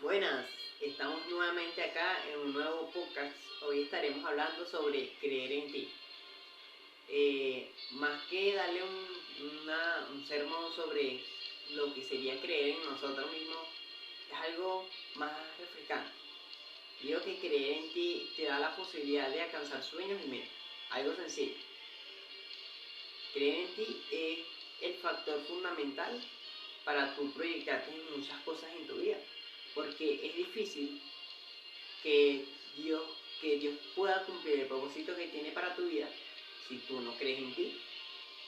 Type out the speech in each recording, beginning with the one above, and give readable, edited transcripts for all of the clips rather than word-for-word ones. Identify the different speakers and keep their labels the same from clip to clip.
Speaker 1: Buenas, estamos nuevamente acá en un nuevo podcast. Hoy estaremos hablando sobre creer en ti. Más que darle un sermón sobre lo que sería creer en nosotros mismos, es algo más refrescante. Digo que creer en ti te da la posibilidad de alcanzar sueños y metas. Algo sencillo. Creer en ti es el factor fundamental para tú proyectarte en muchas cosas en tu vida. Porque es difícil que Dios, que Dios pueda cumplir el propósito que tiene para tu vida si tú no crees en ti.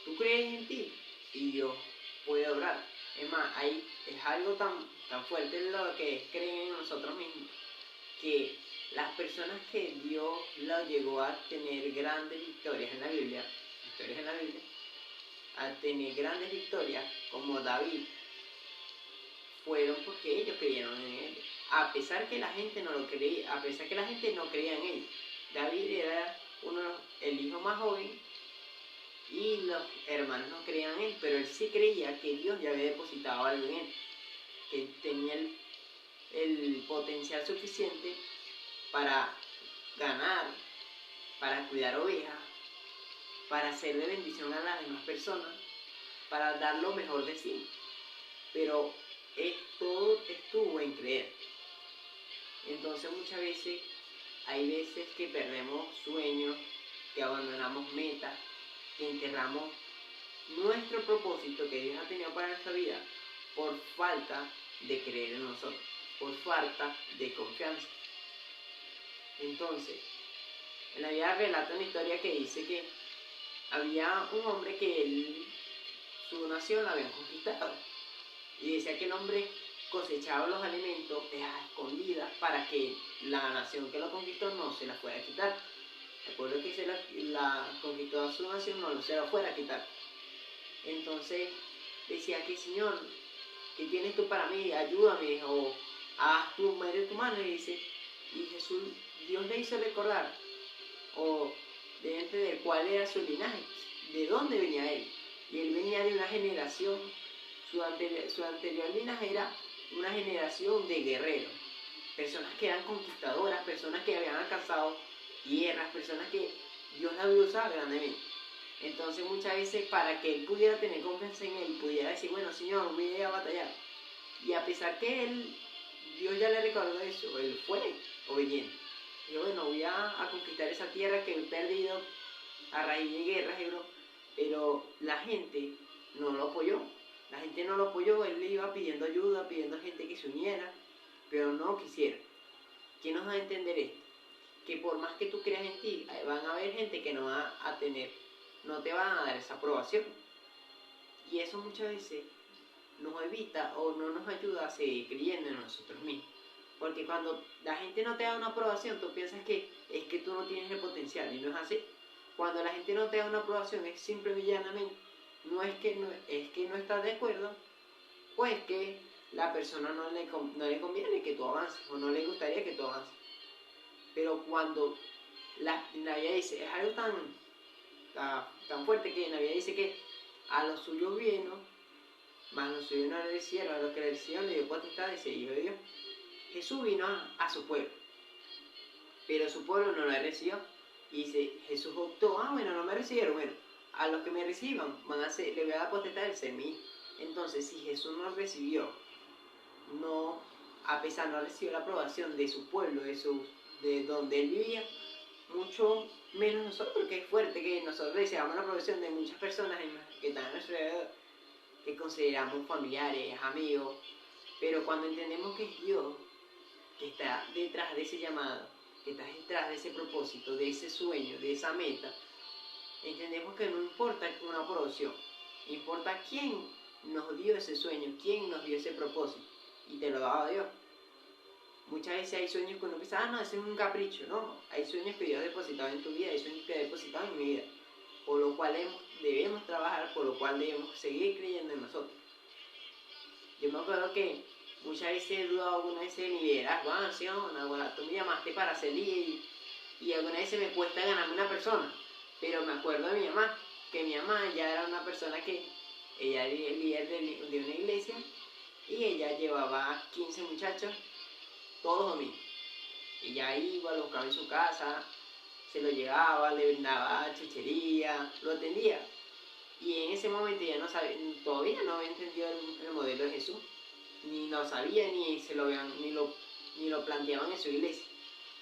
Speaker 1: Tú crees en ti y Dios puede obrar. Es más, ahí es algo tan fuerte lo que es creer en nosotros mismos, que las personas que Dios las llegó a tener grandes victorias en la Biblia, a tener grandes victorias como David, fueron porque ellos creyeron en él. A pesar que la gente no lo creía, a pesar que la gente no creía en él. David era el hijo más joven y los hermanos no creían en él, pero él sí creía que Dios ya había depositado algo en él, que tenía el potencial suficiente para ganar, para cuidar ovejas, para hacer de bendición a las demás personas, para dar lo mejor de sí. Pero todo estuvo en creer. Entonces muchas veces, hay veces que perdemos sueños, que abandonamos metas, que enterramos nuestro propósito que Dios ha tenido para nuestra vida por falta de creer en nosotros, por falta de confianza. Entonces, en la vida relata una historia que dice que había un hombre que su nación la habían conquistado. Y decía que el hombre cosechaba los alimentos a escondidas para que la nación que lo conquistó no se la fuera a quitar. Recuerdo que la conquistó a su nación, no se la fuera a quitar. Entonces decía que, Señor, ¿qué tienes tú para mí? Ayúdame, o haz tu medio de tu mano. Y Jesús, Dios le hizo recordar, o de entender cuál era su linaje, de dónde venía él. Y él venía de una generación, su anterior linaje era una generación de guerreros, personas que eran conquistadoras, personas que habían alcanzado tierras, personas que Dios la había usado grandemente. Entonces muchas veces, para que él pudiera tener confianza en él, pudiera decir, bueno, Señor, voy a ir a batallar. Y a pesar que Dios ya le recordó eso, él fue obediente. Dijo, bueno, voy a conquistar esa tierra que he perdido a raíz de guerras, pero la gente no lo apoyó. La gente no lo apoyó, él le iba pidiendo ayuda, pidiendo gente que se uniera, pero no quisiera. ¿Quién nos va a entender esto? Que por más que tú creas en ti, van a haber gente que no va a tener, no te van a dar esa aprobación. Y eso muchas veces nos evita o no nos ayuda a seguir creyendo en nosotros mismos. Porque cuando la gente no te da una aprobación, tú piensas que es que tú no tienes el potencial, y no es así. Cuando la gente no te da una aprobación, es simple y llanamente, es que no estás de acuerdo, pues que la persona no le conviene que tú avances, o no le gustaría que tú avances. Pero cuando la Biblia dice, es algo tan fuerte, que la Biblia dice que a los suyos vino, mas los suyos no le recibieron, a los que le recibieron le dio potestad de ser hijo de Dios. Jesús vino a su pueblo, pero su pueblo no lo recibió. Y Jesús optó, bueno, no me recibieron, bueno, a los que me reciban le voy a dar potestad de ser mi hijo. Entonces, si Jesús no recibió, a pesar no recibió la aprobación de su pueblo, de donde él vivía, mucho menos nosotros, que es fuerte que nosotros recibamos la aprobación de muchas personas que están a nuestro alrededor, que consideramos familiares, amigos, pero cuando entendemos que es Dios que está detrás de ese llamado, que está detrás de ese propósito, de ese sueño, de esa meta, entendemos que no importa una aprobación, importa quién nos dio ese sueño, quién nos dio ese propósito, y te lo daba Dios. Muchas veces hay sueños que uno piensa, no, ese es un capricho, no, hay sueños que Dios ha depositado en tu vida, hay sueños que ha depositado en mi vida, por lo cual debemos trabajar, por lo cual debemos seguir creyendo en nosotros. Yo me acuerdo que muchas veces he dudado alguna vez de mi liderazgo, sí, tú me llamaste para ser líder, y alguna vez me cuesta ganarme una persona, pero me acuerdo de mi mamá, que mi mamá ya era una persona que, ella era el líder de una iglesia, y ella llevaba 15 muchachos, todos los domingos. Ella iba, lo buscaba en su casa, se lo llevaba, le brindaba chuchería, lo atendía. Y en ese momento ella no sabía, todavía no había entendido el modelo de Jesús, ni lo sabía, ni lo planteaban en su iglesia.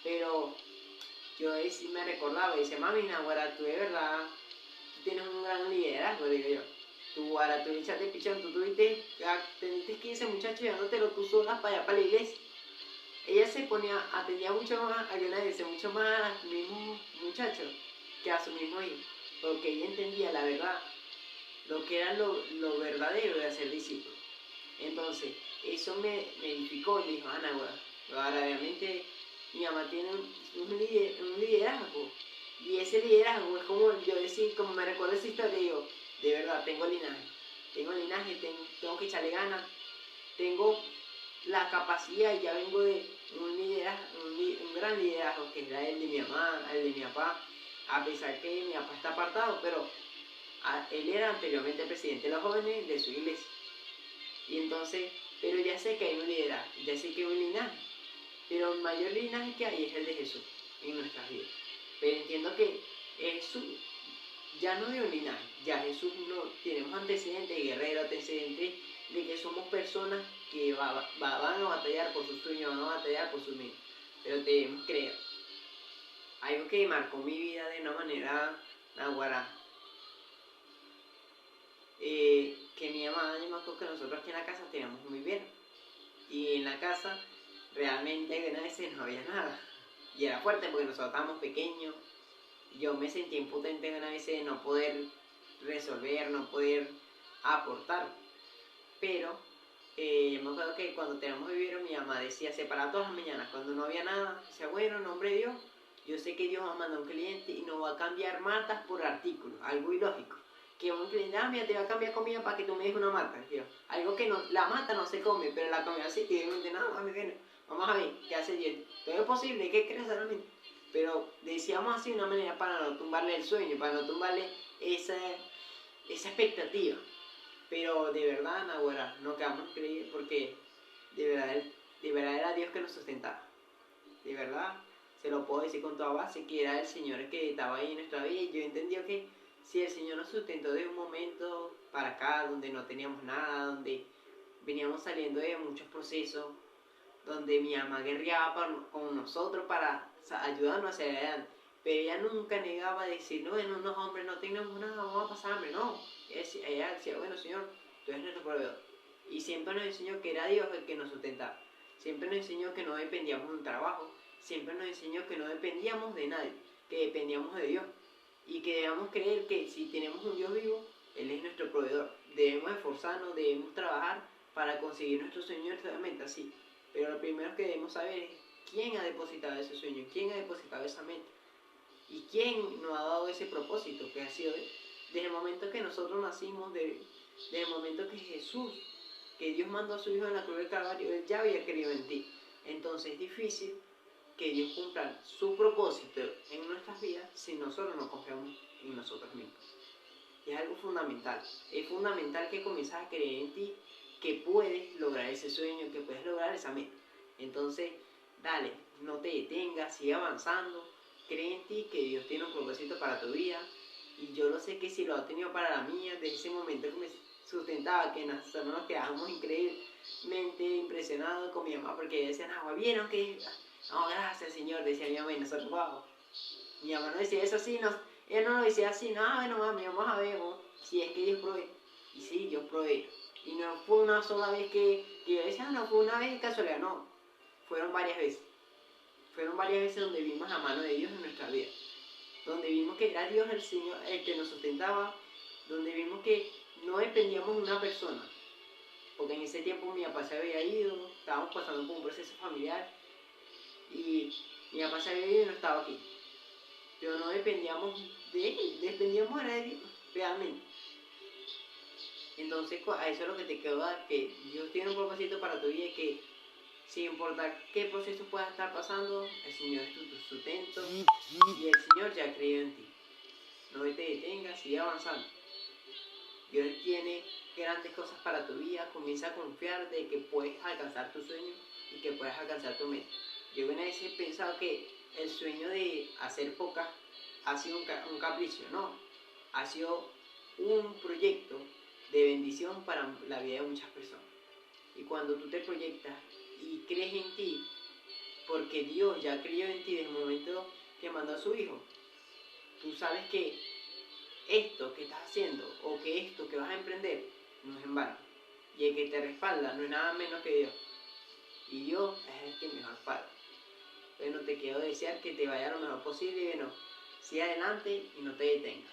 Speaker 1: Pero yo me recordaba y decía, mami, Nahuara, tú de verdad, tú tienes un gran liderazgo, digo yo. Ahora tú echaste pichón, tú tuviste 15 muchachos llevándotelo tú sola para allá, para la iglesia. Ella se ponía, atendía mucho más, mucho más a los mismos muchachos que a su mismo hijo, porque ella entendía la verdad, lo que era lo verdadero de hacer discípulos. Entonces, eso me edificó y me dijo, Ana, ahora realmente mi mamá tiene un liderazgo. Y ese liderazgo es como yo decir, como me recuerdo esa historia, digo, de verdad, tengo linaje, tengo que echarle ganas, tengo la capacidad y ya vengo de un gran liderazgo que era el de mi mamá, el de mi papá, a pesar que mi papá está apartado, pero él era anteriormente presidente de los jóvenes de su iglesia. Y entonces, pero ya sé que hay un liderazgo, ya sé que hay un linaje, pero el mayor linaje que hay es el de Jesús en nuestras vidas. Pero entiendo que Jesús ya no dio un linaje, ya Jesús no, tenemos antecedentes de guerrero, antecedentes de que somos personas que van a batallar por sus sueños, van a batallar por sus miedos, pero debemos creer. Algo que marcó mi vida de una manera naguará, que mi mamá, yo me acuerdo que nosotros aquí en la casa teníamos muy bien, y en la casa realmente a veces no había nada, y era fuerte porque nosotros estábamos pequeños. Yo me sentí impotente una vez de no poder resolver, no poder aportar. Pero yo me acuerdo que cuando teníamos vivero, mi mamá decía, separado todas las mañanas, cuando no había nada, decía, bueno, en nombre de Dios, yo sé que Dios va a mandar un cliente y no va a cambiar matas por artículos, algo ilógico. Que un cliente, mira, te va a cambiar comida para que tú me des una mata. Tío. Algo que no, la mata no se come, pero la comida sí, y de nada, mami, bueno, vamos a ver, ¿qué hace Dios? Todo es posible, ¿qué crees realmente? Pero decíamos así de una manera para no tumbarle el sueño, para no tumbarle esa expectativa. Pero de verdad, Nahuara, no quedamos creídos porque de verdad era Dios que nos sustentaba. De verdad, se lo puedo decir con toda base, que era el Señor el que estaba ahí en nuestra vida. Y yo entendí que si el Señor nos sustentó de un momento para acá, donde no teníamos nada, donde veníamos saliendo de muchos procesos, donde mi mamá guerreaba con nosotros para ayudarnos hacia adelante. Pero ella nunca negaba a decir, no, hombres, no tenemos nada, vamos a pasar hambre. No, ella decía, bueno, Señor, tú eres nuestro proveedor. Y siempre nos enseñó que era Dios el que nos sustentaba. Siempre nos enseñó que no dependíamos de un trabajo. Siempre nos enseñó que no dependíamos de nadie, que dependíamos de Dios. Y que debemos creer que si tenemos un Dios vivo, Él es nuestro proveedor. Debemos esforzarnos, debemos trabajar para conseguir nuestro sueño y nuestra meta, sí. Pero lo primero que debemos saber es quién ha depositado ese sueño, quién ha depositado esa meta. ¿Y quién nos ha dado ese propósito que ha sido Él? Desde el momento que nosotros nacimos, desde el momento que Jesús, que Dios mandó a su Hijo en la cruz del Calvario, Él ya había querido en ti. Entonces es difícil que Dios cumpla su propósito en nuestras vidas si nosotros no confiamos en nosotros mismos. Y es algo fundamental. Es fundamental que comiences a creer en ti, que puedes lograr ese sueño, que puedes lograr esa meta. Entonces, dale, no te detengas, sigue avanzando. Cree en ti que Dios tiene un propósito para tu vida. Y yo lo sé que si lo ha tenido para la mía, desde ese momento que me sustentaba, que nosotros nos quedábamos increíblemente impresionados con mi mamá, porque decían, ¿vieron que? No, gracias Señor, decía mi mamá, y nosotros, wow. Mi mamá no decía eso así, ella no lo decía así, no, bueno mami, vamos a ver, si es que Dios provee. Y sí, Dios provee. Y no fue una sola vez que yo decía, no, fue una vez de casualidad, no. Fueron varias veces. Fueron varias veces donde vimos la mano de Dios en nuestra vida. Donde vimos que era Dios el Señor el que nos sustentaba. Donde vimos que no dependíamos de una persona. Porque en ese tiempo mi papá se había ido, estábamos pasando por un proceso familiar. Y mi papá se había ido y no estaba aquí. Pero no dependíamos de él, dependíamos de Dios, realmente. Entonces, a eso es lo que te quiero dar, que Dios tiene un propósito para tu vida y que sin importar qué proceso puedas estar pasando, el Señor es tu sustento y el Señor ya ha creído en ti. No te detengas, sigue avanzando. Dios tiene grandes cosas para tu vida, comienza a confiar de que puedes alcanzar tus sueños y que que puedas alcanzar tu meta. Yo una vez he pensado que el sueño de hacer podcast ha sido un capricho, no, ha sido un proyecto de bendición para la vida de muchas personas. Y cuando tú te proyectas y crees en ti, porque Dios ya creyó en ti desde el momento que mandó a su Hijo, tú sabes que esto que estás haciendo o que esto que vas a emprender no es en vano. Y el que te respalda no es nada menos que Dios. Y Dios es el que mejor paga. Bueno, te quiero desear que te vaya lo mejor posible y bueno, sigue adelante y no te detengas.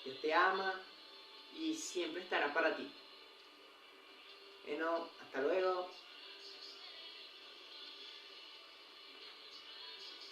Speaker 1: Dios te ama y siempre estará para ti. Bueno, hasta luego.